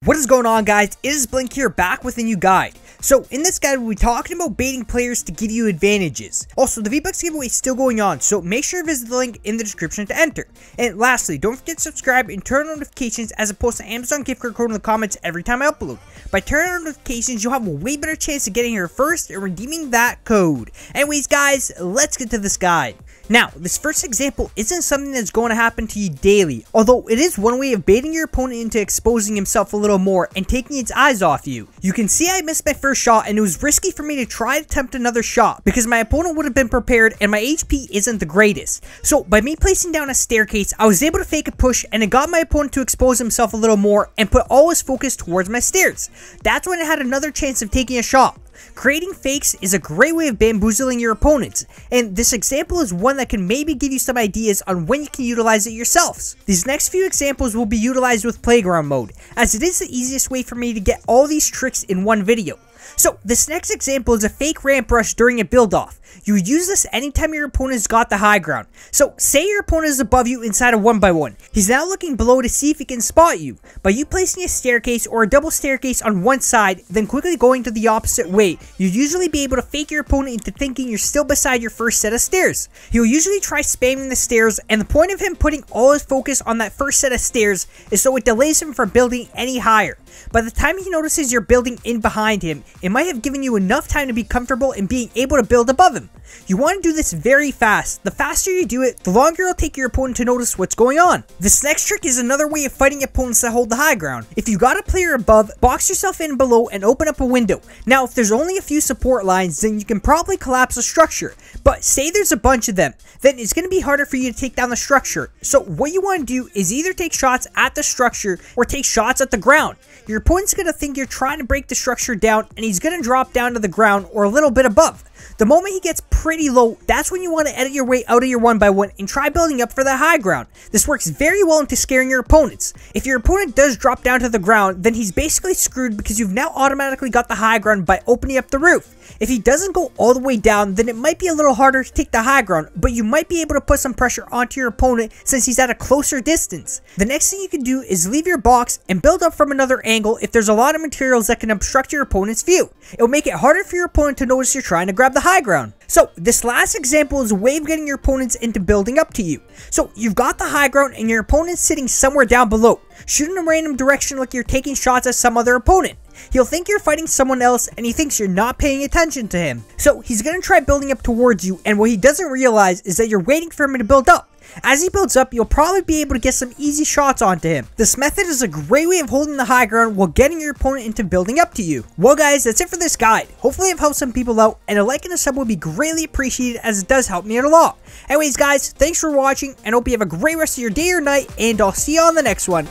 What is going on, guys? It is Blink here, back with a new guide. So in this guide, we'll be talking about baiting players to give you advantages. Also, the V-Bucks giveaway is still going on, so make sure to visit the link in the description to enter. And lastly, don't forget to subscribe and turn on notifications as I post an Amazon gift card code in the comments every time I upload. By turning on notifications, you'll have a way better chance of getting here first and redeeming that code. Anyways, guys, let's get to this guide. Now, this first example isn't something that's going to happen to you daily, although it is one way of baiting your opponent into exposing himself a little more and taking its eyes off you. You can see I missed my first shot, and it was risky for me to try to attempt another shot because my opponent would have been prepared and my HP isn't the greatest. So by me placing down a staircase, I was able to fake a push, and it got my opponent to expose himself a little more and put all his focus towards my stairs. That's when I had another chance of taking a shot. Creating fakes is a great way of bamboozling your opponents, and this example is one that can maybe give you some ideas on when you can utilize it yourselves. These next few examples will be utilized with playground mode, as it is the easiest way for me to get all these tricks in one video. So this next example is a fake ramp rush during a build off. You would use this anytime your opponent's got the high ground. So say your opponent is above you inside a 1x1. He's now looking below to see if he can spot you. By you placing a staircase or a double staircase on one side, then quickly going to the opposite way, you'd usually be able to fake your opponent into thinking you're still beside your first set of stairs. He'll usually try spamming the stairs, and the point of him putting all his focus on that first set of stairs is so it delays him from building any higher. By the time he notices you're building in behind him, it might have given you enough time to be comfortable in being able to build above him. You want to do this very fast. The faster you do it, the longer it'll take your opponent to notice what's going on. This next trick is another way of fighting opponents that hold the high ground. If you got a player above, box yourself in below and open up a window. Now, if there's only a few support lines, then you can probably collapse a structure. But say there's a bunch of them, then it's going to be harder for you to take down the structure. So what you want to do is either take shots at the structure or take shots at the ground. Your opponent's going to think you're trying to break the structure down, and he's going to drop down to the ground or a little bit above. The moment he gets pretty low, that's when you want to edit your way out of your 1x1 and try building up for that high ground. This works very well into scaring your opponents. If your opponent does drop down to the ground, then he's basically screwed because you've now automatically got the high ground by opening up the roof. If he doesn't go all the way down, then it might be a little harder to take the high ground, but you might be able to put some pressure onto your opponent since he's at a closer distance. The next thing you can do is leave your box and build up from another angle if there's a lot of materials that can obstruct your opponent's view. It'll make it harder for your opponent to notice you're trying to grab the high ground. So this last example is a way of getting your opponents into building up to you. So you've got the high ground and your opponent's sitting somewhere down below. Shoot in a random direction like you're taking shots at some other opponent. He'll think you're fighting someone else and he thinks you're not paying attention to him. So he's going to try building up towards you, and what he doesn't realize is that you're waiting for him to build up. As he builds up, you'll probably be able to get some easy shots onto him. This method is a great way of holding the high ground while getting your opponent into building up to you. Well, guys, that's it for this guide. Hopefully I've helped some people out, and a like and a sub would be greatly appreciated as it does help me out a lot. Anyways, guys, thanks for watching, and hope you have a great rest of your day or night, and I'll see you on the next one.